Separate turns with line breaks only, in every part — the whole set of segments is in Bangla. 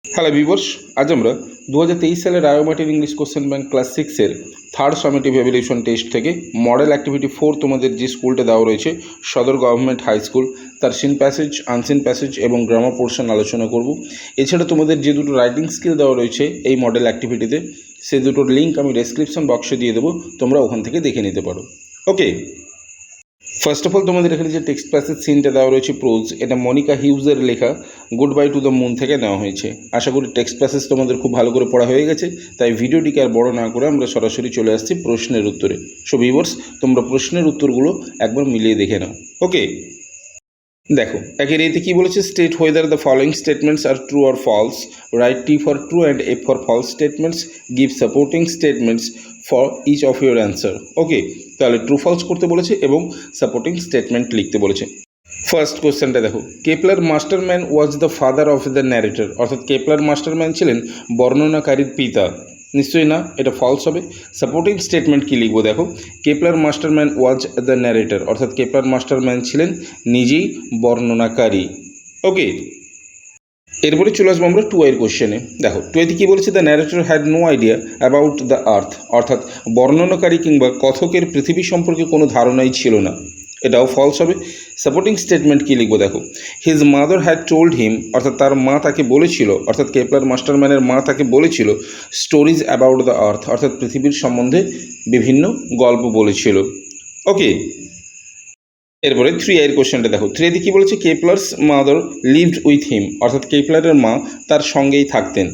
হ্যালো ভিউয়ার্স, আজ আমরা 2023 সালের রায়োমাটির ইংলিশ কোশ্চেন ব্যাংক ক্লাস 6-এর থার্ড সামেটিভ এভ্যালুয়েশন টেস্ট থেকে মডেল অ্যাক্টিভিটি 4 তোমাদের যে স্কুলটা দেওয়া রয়েছে সদর গভর্নমেন্ট হাই স্কুল, তার সিন প্যাসেজ, আনসিন প্যাসেজ এবং গ্রামার পোর্শন আলোচনা করব। এছাড়া তোমাদের যে দুটো রাইটিং স্কিল দেওয়া রয়েছে এই মডেল অ্যাক্টিভিটিতে, সেই দুটোর লিঙ্ক আমি ডেসক্রিপশন বক্সে দিয়ে দেবো, তোমরা ওখান থেকে দেখে নিতে পারো। ওকে, ফার্স্ট অফ অল তোমাদের এখানে যে টেক্সট প্যাসেজ সিনটা দেওয়া রয়েছে প্রোজ, এটা মনিকা হিউজের লেখা good bye to the moon থেকে নেওয়া হয়েছে। আশা করি টেক্সট প্যাসেজ তোমাদের খুব ভালো করে পড়া হয়ে গেছে, তাই ভিডিওটিকে আর বড় না করে আমরা সরাসরি চলে আসছি প্রশ্নের উত্তরে। সো ভিউয়ার্স, তোমরা প্রশ্নের উত্তরগুলো একবার মিলিয়ে দেখে নাও। ওকে, দেখো একের এতে কী বলেছে, state whether the following statements are true or false, write T for true and F for false statements, give supporting statements for each of your answer. Okay, তাহলে ট্রু ফলস করতে বলেছে এবং সাপোর্টিং স্টেটমেন্ট লিখতে বলেছে। ফার্স্ট কোশ্চেনটা দেখো, Kepler Masterman was the father of the narrator, অর্থাৎ কেপলার মাস্টারম্যান ছিলেন বর্ণনাকারীর পিতা। নিশ্চয়ই না, এটা ফলস হবে। সাপোর্টিং স্টেটমেন্ট কী লিখবো, দেখো Kepler Masterman was the narrator, অর্থাৎ কেপলার মাস্টারম্যান ছিলেন নিজেই বর্ণনাকারী। ওকে, এরপরে চলে আসবো আমরা 2 এর কোশ্চেনে। দেখো 2 কী বলেছে, the narrator had no idea about the earth, অর্থাৎ বর্ণনাকারী কিংবা কথকের পৃথিবী সম্পর্কে কোনো ধারণাই ছিল না। এটাও ফলস হবে। সাপোর্টিং স্টেটমেন্ট কী লিখবো, দেখো his mother had told him, অর্থাৎ তার মা তাকে বলেছিল, অর্থাৎ কেপলার মাস্টারম্যানের মা তাকে বলেছিল স্টোরিজ অ্যাবাউট দ্য আর্থ, অর্থাৎ পৃথিবীর সম্বন্ধে বিভিন্ন গল্প বলেছিল। ওকে, এরপরে 3 এর কোশ্চেনটা দেখো, 3 কী বলেছে, কেপলার্স মাদার লিভড উইথ হিম, অর্থাৎ কেপলারের মা তার সঙ্গেই থাকতেন।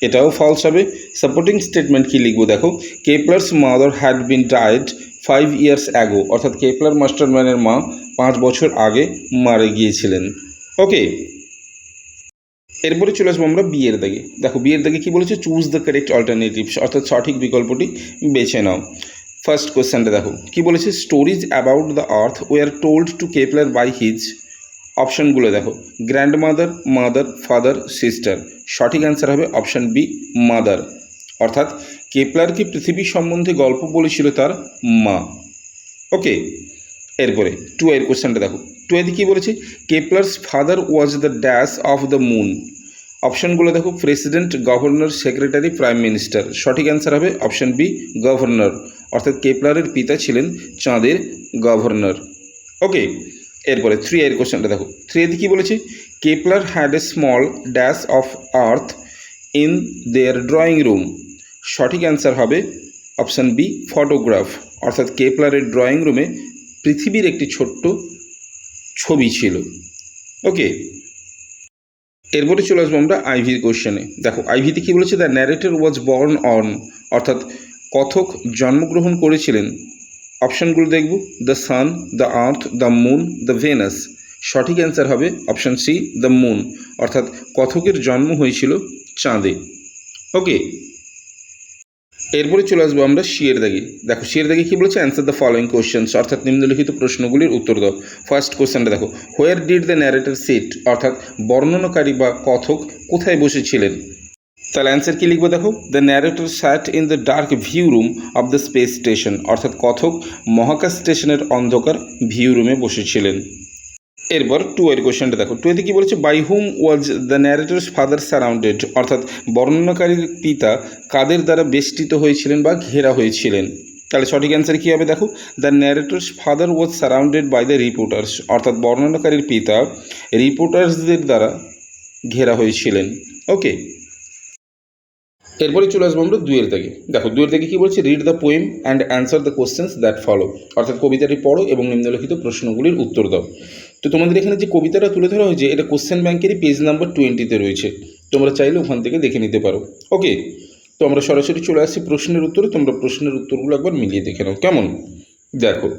এটাও ফলস হবে। সাপোর্টিং স্টেটমেন্ট কী লিখবো, দেখো কেপলার্স mother had been died 5 years ago, অর্থাৎ কেপলার মাস্টারম্যানের মা 5 বছর আগে মারা গিয়েছিলেন। ওকে, এরপরে চলে আসবো আমরা বিয়ের দাগে। দেখো বিয়ের দাগে কী বলেছে, চুজ দ্য কারেক্ট অল্টারনেটিভস, অর্থাৎ সঠিক বিকল্পটি বেছে নাও। ফার্স্ট কোশ্চেনটা দেখো কী বলেছে, stories about the earth were told to Kepler by his. অপশানগুলো দেখো, গ্র্যান্ডমাদার, মাদার, ফাদার, সিস্টার। সঠিক অ্যান্সার হবে অপশান বি, মাদার, অর্থাৎ কেপলারকে পৃথিবী সম্বন্ধে গল্প বলেছিল তার মা। ওকে, এরপরে 2 এর কোশ্চেনটা দেখো, 2 কী বলেছে, কেপলার্স father was the dash of the moon. অপশানগুলো দেখো, president, governor, secretary, prime minister. সঠিক অ্যান্সার হবে অপশান বি, গভর্নর, অর্থাৎ কেপলারের পিতা ছিলেন চাঁদের গভর্নর। ওকে, এরপরে 3 এর কোশ্চেনটা দেখো, 3 কী বলেছে, Kepler had a small dash of earth in their drawing room. সঠিক অ্যান্সার হবে অপশান বি, ফটোগ্রাফ, অর্থাৎ কেপলারের ড্রয়িং রুমে পৃথিবীর একটি ছোট্ট ছবি ছিল। ওকে, এরপরে চলে আসবো আমরা আইভির কোশ্চেনে। দেখো আইভিতে কী বলেছে, the narrator was born on, অর্থাৎ কথক জন্মগ্রহণ করেছিলেন। অপশানগুলো দেখব, the sun, the earth, the moon, the Venus. সঠিক অ্যান্সার হবে অপশান সি, দ্য মুন, অর্থাৎ কথকের জন্ম হয়েছিল চাঁদে। ওকে, এরপরে চলে আসবো আমরা শিয়ের দাগে। দেখো শিয়ের দাগে কী বলেছে, অ্যান্সার দ্য ফলোয়িং কোশ্চেন্স, অর্থাৎ নিম্নলিখিত প্রশ্নগুলির উত্তর দাও। ফার্স্ট কোশ্চেনটা দেখো, where did the narrator sit, অর্থাৎ বর্ণনাকারী বা কথক কোথায় বসেছিলেন। তাহলে অ্যান্সার কী লিখবো, দেখো the narrator sat in the dark view room of the space station, অর্থাৎ কথক মহাকাশ স্টেশনের অন্ধকার ভিউ রুমে বসেছিলেন। এরপর 2 এর কোশ্চেনটা দেখো, 2 কী বলেছে, by whom was the narrator's father surrounded, অর্থাৎ বর্ণনাকারীর পিতা কাদের দ্বারা বেষ্টিত হয়েছিলেন বা ঘেরা হয়েছিলেন। তাহলে সঠিক অ্যান্সার কী হবে, দেখো the narrator's father was surrounded by the reporters, অর্থাৎ বর্ণনাকারীর পিতা রিপোর্টার্সদের দ্বারা ঘেরা হয়েছিলেন। ওকে, এরপরে চলে আসবো আমরা 2 এর দাগে। দেখো 2 এর দাগে কী বলছে, read the poem and answer the questions that follow, অর্থাৎ কবিতাটি পড়ো এবং নিম্নলিখিত প্রশ্নগুলির উত্তর দাও। তো তোমাদের এখানে যে কবিতাটা তুলে ধরা হয়েছে এটা কোশ্চেন ব্যাংকেরই পেজ নাম্বার 20-তে রয়েছে, তোমরা চাইলে ওখান থেকে দেখে নিতে পারো। ওকে, তো আমরা সরাসরি চলে আসছি প্রশ্নের উত্তরে, তোমরা প্রশ্নের উত্তরগুলো একবার মিলিয়ে দেখে নাও কেমন। দেখো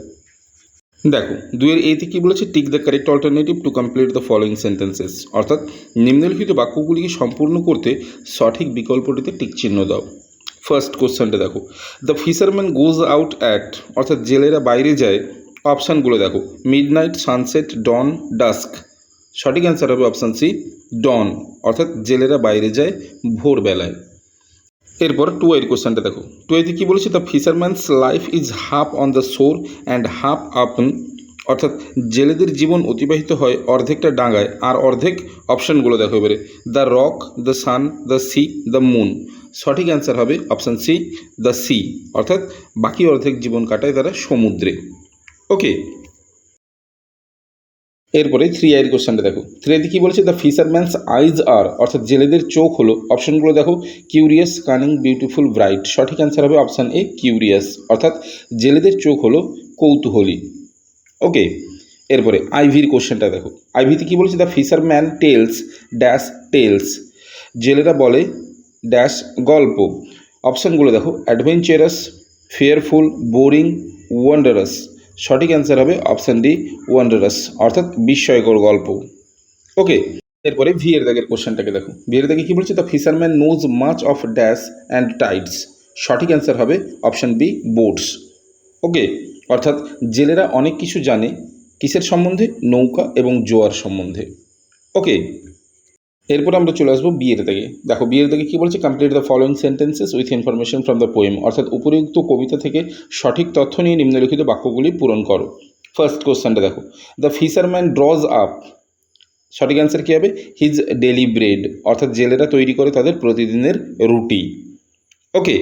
2 এর এতে কী বলেছে, tick the correct alternative to complete the following sentences, অর্থাৎ নিম্নলিখিত বাক্যগুলিকে সম্পূর্ণ করতে সঠিক বিকল্পটিতে টিক চিহ্ন দাও। ফার্স্ট কোশ্চেনটা দেখো, the fisherman goes out at, অর্থাৎ জেলেরা বাইরে যায়। অপশানগুলো দেখো, মিডনাইট, সানসেট, ডন, ডাস্ক। সঠিক অ্যান্সার হবে অপশান সি, ডন, অর্থাৎ জেলেরা বাইরে যায় ভোরবেলায়। এরপর 2 এর কোশ্চেনটা দেখো, 2 কী বলেছে, the fisherman's life is half on the শোর অ্যান্ড হাফ আপন অর্থাৎ জেলেদের জীবন অতিবাহিত হয় অর্ধেকটা ডাঙায় আর অর্ধেক অপশানগুলো দেখো এবারে the rock, the sun, the sea, the moon. সঠিক অ্যান্সার হবে অপশান সি, দ্য সি, অর্থাৎ বাকি অর্ধেক জীবন কাটায় তারা সমুদ্রে। ওকে, এরপরে 3 এর কোশ্চেনটা দেখো। 3 কী বলেছে? দ্য ফিশারম্যানস আইজ আর, অর্থাৎ জেলেদের চোখ হলো, অপশনগুলো দেখো, কিউরিয়াস, কানিং, বিউটিফুল, ব্রাইট। সঠিক অ্যান্সার হবে অপশান এ, কিউরিয়াস, অর্থাৎ জেলেদের চোখ হলো কৌতূহলী। ওকে, এরপরে আইভির কোশ্চেনটা দেখো। আইভিতে কী বলেছে? The fisherman tells dash tells, জেলেরা বলে ড্যাশ গল্প। অপশানগুলো দেখো, অ্যাডভেঞ্চারাস, ফিয়ারফুল, বোরিং, ওয়ান্ডারাস। সঠিক অ্যান্সার হবে অপশান ডি, ওয়ান্ডারাস, অর্থাৎ বিস্ময়কর গল্প। ওকে, এরপরে ভি এর দাগের কোশ্চেনটাকে দেখো। ভি এর দাগে কী বলছে? The fisherman knows much of dash and tides. সঠিক অ্যান্সার হবে অপশান বি, বোটস। ওকে, অর্থাৎ জেলেরা অনেক কিছু জানে কিসের সম্বন্ধে? নৌকা এবং জোয়ার সম্বন্ধে। ওকে, এরপর আমরা চলে আসবো বিয়ের দাগে। দেখো বিয়ের দাগে কী বলছে? Complete the following sentences with information from the poem, অর্থাৎ উপরিউক্ত কবিতা থেকে সঠিক তথ্য নিয়ে নিম্নলিখিত বাক্যগুলি পূরণ করো। ফার্স্ট কোশ্চেনটা দেখো। দ্য ফিশারম্যান ড্রজ আপ, সঠিক অ্যান্সার কী হবে? হিজ ডেলি ব্রেড, অর্থাৎ জেলেরা তৈরি করে তাদের প্রতিদিনের রুটি। ওকে,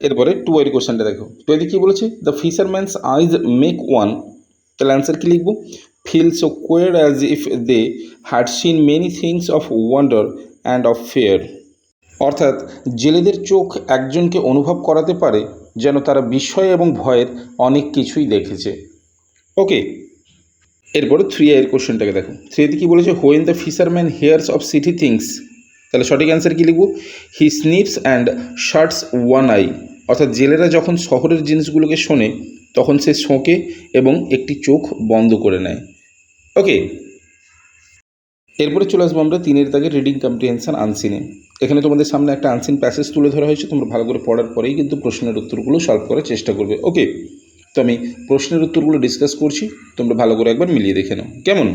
এরপরে 2 এর কোশ্চেনটা দেখো। 2 কী বলেছে? The fishermen's eyes make one, তাহলে অ্যান্সার কী লিখবো? Feel so queer as if they had seen many things of wonder and of fear, অর্থাৎ জেলেদের চোখ একজনকে অনুভব করাতে পারে যেন তারা বিস্ময় এবং ভয়ের অনেক কিছুই দেখেছে। ওকে, এরপরে 3 এর কোশ্চেনটাকে দেখো। 3 কী বলেছে? When the fisherman here's of city things, তাহলে সঠিক অ্যান্সার কী লিখবো? হি snips and shorts one I, অর্থাৎ জেলেরা যখন শহরের জিনিসগুলোকে শোনে তখন সে শোঁকে এবং একটি চোখ বন্ধ করে নেয়। ওকে, এরপরে চলে আসবো আমরা 3 এর দাগে রিডিং কম্প্রিহেনশন আনসিনে। এখানে তোমাদের সামনে একটা আনসিন প্যাসেজ তুলে ধরা হয়েছে, তোমরা ভালো করে পড়ার পরেই কিন্তু প্রশ্নের উত্তরগুলো সলভ করার চেষ্টা করবে। ওকে, তো আমি প্রশ্নের উত্তরগুলো ডিসকাস করছি, তোমরা ভালো করে একবার মিলিয়ে দেখে নাও কেমন।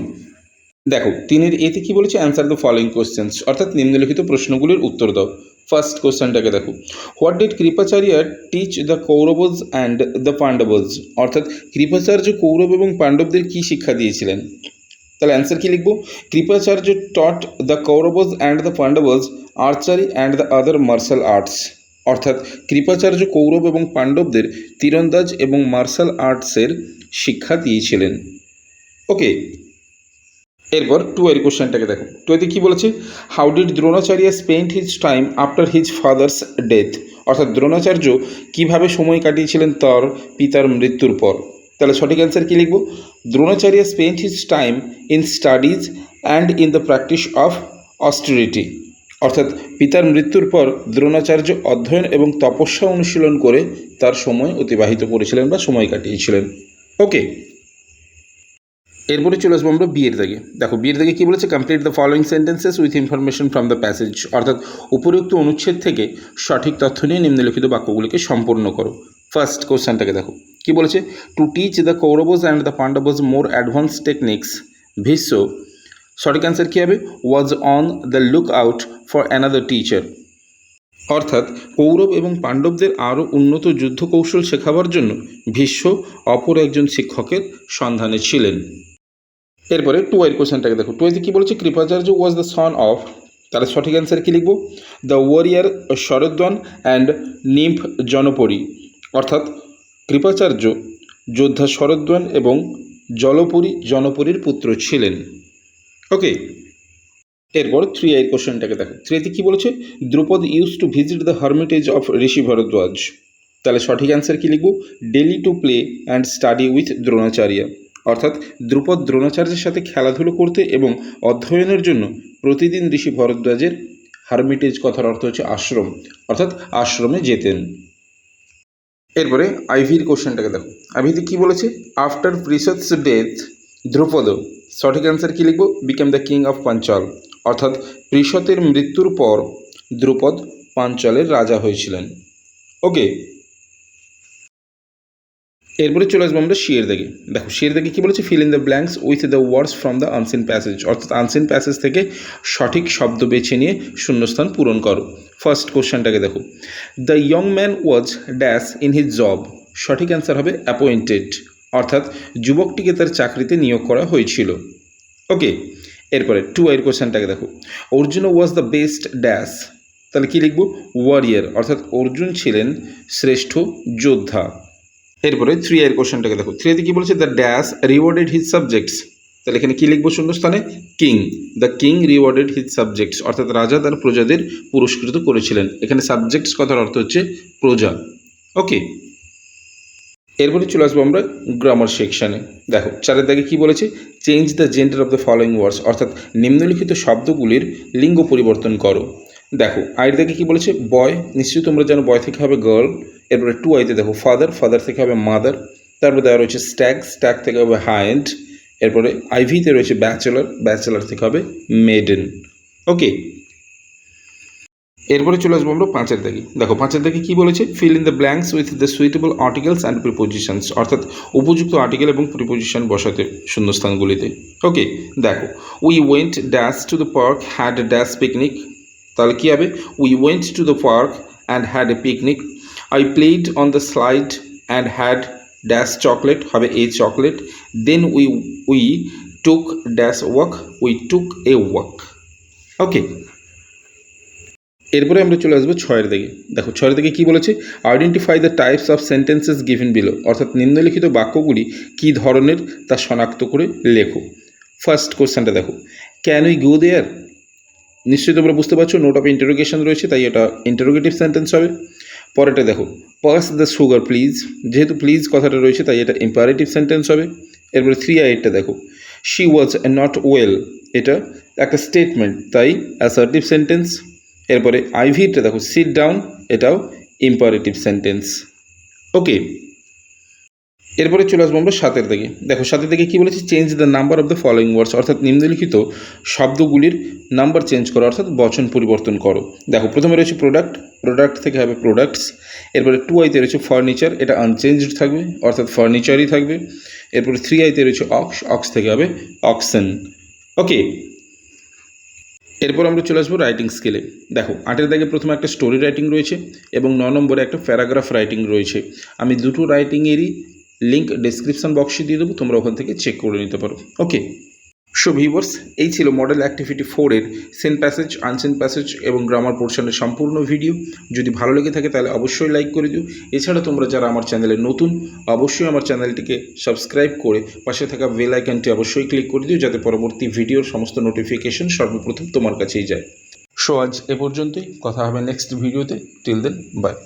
দেখো 3 এর এতে কী বলেছে? অ্যান্সার দ্য ফলোয়িং কোশ্চেন্স, অর্থাৎ নিম্নলিখিত প্রশ্নগুলির উত্তর দাও। ফার্স্ট কোশ্চেনটাকে দেখো। What did Kripacharya teach the Kauravas and the Pandavas, অর্থাৎ কৃপাচার্য কৌরব এবং পাণ্ডবদের কী শিক্ষা দিয়েছিলেন? তাহলে অ্যান্সার কী লিখবো? Kripacharya taught the Kauravas and the Pandavas archery and the other martial arts, অর্থাৎ কৃপাচার্য কৌরব এবং পাণ্ডবদের তীরন্দাজ এবং মার্শাল আর্টসের শিক্ষা দিয়েছিলেন। ওকে, এরপর 2 এর কোশ্চেনটাকে দেখো। 2 কী বলেছে? How did Dronacharya spend his time after his father's death, অর্থাৎ দ্রোণাচার্য কীভাবে সময় কাটিয়েছিলেন তার পিতার মৃত্যুর পর? তাহলে সঠিক অ্যান্সার কী লিখব? Dronacharya spend his time in studies and in the practice of austerity, অর্থাৎ পিতার মৃত্যুর পর দ্রোণাচার্য অধ্যয়ন এবং তপস্যা অনুশীলন করে তার সময় অতিবাহিত করেছিলেন বা সময় কাটিয়েছিলেন। ওকে, এরপরে চলে আসবো আমরা বিয়ের দাগে। দেখো বিয়ের দাগে কী বলেছে? Complete the following sentences with information from the passage, অর্থাৎ উপরোক্ত অনুচ্ছেদ থেকে সঠিক তথ্য নিয়ে নিম্নলিখিত বাক্যগুলিকে সম্পূর্ণ করো। ফার্স্ট কোশ্চেনটাকে দেখো। কী বলেছে? To teach the Kauravas and the Pandavas more advance techniques, Bhishma, সঠিক অ্যান্সার কী হবে? Was on the lookout for another teacher, অর্থাৎ কৌরব এবং পাণ্ডবদের আরও উন্নত যুদ্ধ কৌশল শেখাবার জন্য ভীষ্ম অপর একজন শিক্ষকের সন্ধানে ছিলেন। এরপরে 2 এর কোশ্চেনটাকে দেখো। 2 কী বলেছে? Kripacharya was the son of, তাহলে সঠিক অ্যান্সার কী লিখব? দ্য ওয়ারিয়ার শরদ্বন অ্যান্ড নিম্ফ জনপরী, অর্থাৎ কৃপাচার্য যোদ্ধা শরদ্বন এবং জনপরীর পুত্র ছিলেন। ওকে, এরপর 3 এর কোশ্চেনটাকে দেখো। 3 কী বলেছে? Drupad use to visit the hermitage of Rishi Bharadwaj, তাহলে সঠিক অ্যান্সার কী লিখব? Daily to play and study with Dronacharya, অর্থাৎ দ্রুপদ দ্রোণাচার্যের সাথে খেলাধুলো করতে এবং অধ্যয়নের জন্য প্রতিদিন ঋষি ভরদ্বাজের, হার্মিটেজ কথার অর্থ হচ্ছে আশ্রম, অর্থাৎ আশ্রমে যেতেন। এরপরে আইভির কোশ্চেনটাকে দেখো। আইভিতে কী বলেছে? আফটার প্রিসথস ডেথ দ্রুপদ, সঠিক অ্যান্সার কী লিখব? Became the king of Panchal, অর্থাৎ প্রিসতের মৃত্যুর পর দ্রুপদ পাঞ্চালের রাজা হয়েছিলেন। ওকে, এরপরে চলে আসবো আমরা শিয়ের দাগে। দেখো শিয়ের দাগে কী বলেছে? Fill in the blanks with the words from the unseen passage, অর্থাৎ আনসিন প্যাসেজ থেকে সঠিক শব্দ বেছে নিয়ে শূন্যস্থান পূরণ করো। ফার্স্ট কোশ্চেনটাকে দেখো। The young man was dash in his job, সঠিক অ্যান্সার হবে অ্যাপয়েন্টেড, অর্থাৎ যুবকটিকে তার চাকরিতে নিয়োগ করা হয়েছিল। ওকে, এরপরে 2 এর কোশ্চেনটাকে দেখো, Arjun was the best dash, তাহলে কী লিখবো? ওয়ারিয়ার, অর্থাৎ অর্জুন ছিলেন শ্রেষ্ঠ যোদ্ধা। এরপরে 3 এর কোশ্চেনটাকে দেখো, 3 কী বলেছে? The dash rewarded his subjects, তাহলে এখানে কী লিখবো শূন্যস্থানে? King, the king rewarded his subjects, অর্থাৎ রাজা তার প্রজাদের পুরস্কৃত করেছিলেন। এখানে সাবজেক্টস কথার অর্থ হচ্ছে প্রজা। ওকে, এরপরে চলে আসবো আমরা গ্রামার সেকশানে। দেখো 4 দাগে কী বলেছে? Change the gender of the following words, অর্থাৎ নিম্নলিখিত শব্দগুলির লিঙ্গ পরিবর্তন করো। দেখো আয়ের দাগে কী বলেছে? বয়, নিশ্চয়ই তোমরা জানো বয় থেকে হবে গার্ল। এরপরে 2 আইতে দেখো ফাদার, ফাদার থেকে হবে মাদার। তারপরে দেওয়া রয়েছে স্ট্যাগ, স্ট্যাগ থেকে হবে হাইন্ড। এরপরে আইভিতে রয়েছে ব্যাচেলার, ব্যাচেলার থেকে হবে মেডেন। ওকে, এরপরে চলে আসবো আমরা 5 দাগে। দেখো 5 দাগে কী বলেছে? Fill in the blanks with the suitable articles and prepositions, অর্থাৎ উপযুক্ত আর্টিকেল এবং প্রিপোজিশন বসাতে শূন্যস্থানগুলিতে। ওকে, দেখো we went dash to the park had a dash picnic, তাহলে কী হবে? We went to the park and had a picnic. I played on the slide and had dash chocolate, হবে a chocolate. Then we took dash walk, we took a walk. Okay, এরপরে আমরা চলে আসবো 6 দিকে। দেখো 6 দিকে কী বলেছে? Identify the types of sentences given below, অর্থাৎ নিম্নলিখিত বাক্যগুলি কী ধরনের তা শনাক্ত করে লেখো। ফার্স্ট কোশ্চেনটা দেখো, ক্যান উই গো দেয়ার, নিশ্চয়ই তোমরা বুঝতে পারছো নোট অফ ইন্টারোগেশন রয়েছে, তাই এটা ইন্টারোগেটিভ সেন্টেন্স হবে। পরেরটা দেখো, পাস দ্য সুগার প্লিজ, যেহেতু প্লিজ কথাটা রয়েছে তাই এটা ইম্পারেটিভ সেন্টেন্স হবে। এরপরে 3 টাকা দেখো, শি ওয়াজ নট ওয়েল, এটা একটা স্টেটমেন্ট তাই অ্যাসার্টিভ সেন্টেন্স। এরপরে আইভিটা দেখো, সিট ডাউন, এটাও ইম্পারেটিভ সেন্টেন্স। ওকে, এরপরে চলে আসবো আমরা 7 দিকে। দেখো 7 দিকে কী বলেছে? Change the number of the following words, অর্থাৎ নিম্নলিখিত শব্দগুলির নাম্বার চেঞ্জ করো, অর্থাৎ বচন পরিবর্তন করো। দেখো প্রথমে রয়েছে প্রোডাক্ট, প্রোডাক্ট থেকে হবে প্রোডাক্টস। এরপরে 2 রয়েছে ফার্নিচার, এটা আনচেঞ্জড থাকবে অর্থাৎ ফার্নিচারই থাকবে। এরপরে 3 রয়েছে অক্স, অক্স থেকে হবে অক্সেন। ওকে, এরপর আমরা চলে আসবো রাইটিং স্কিলে। দেখো 8 দাগে প্রথমে একটা স্টোরি রাইটিং রয়েছে এবং 9 নম্বরে একটা প্যারাগ্রাফ রাইটিং রয়েছে। আমি দুটো রাইটিংয়েরই লিঙ্ক ডেসক্রিপশন বক্সে দিয়ে দেবো, তোমরা ওখান থেকে চেক করে নিতে পারো। ওকে, সো ভিউয়ার্স, এই ছিল মডেল অ্যাক্টিভিটি 4-এর সেন প্যাসেজ, আনসেন প্যাসেজ এবং গ্রামার পোর্শনের সম্পূর্ণ ভিডিও। যদি ভালো লেগে থাকে তাহলে অবশ্যই লাইক করে দিও। এছাড়া তোমরা যারা আমার চ্যানেলে নতুন, অবশ্যই আমার চ্যানেলটিকে সাবস্ক্রাইব করে পাশে থাকা বেল আইকনটি অবশ্যই ক্লিক করে দিও, যাতে পরবর্তী ভিডিওর সমস্ত নোটিফিকেশন সর্বপ্রথম তোমার কাছেই যায়। সো আজ এ পর্যন্তই, কথা হবে নেক্সট ভিডিওতে। Till then, by.